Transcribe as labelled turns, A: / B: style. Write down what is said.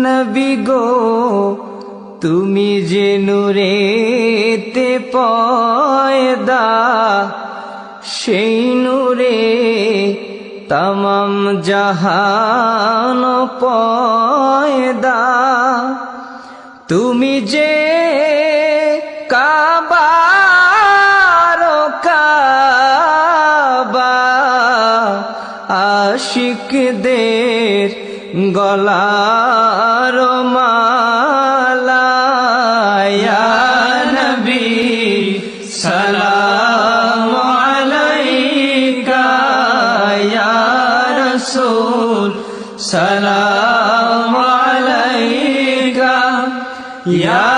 A: নবী গো তুমি যে নূরেতে পয়দা, সেই নূরে তমাম জাহান পয়দা। তুমি যে কাবার কাবা, আশিকদের গলার মালা। ইয়া নবী সালাম আলাইকা, ইয়া রাসূল সালাম আলাইকা, ইয়া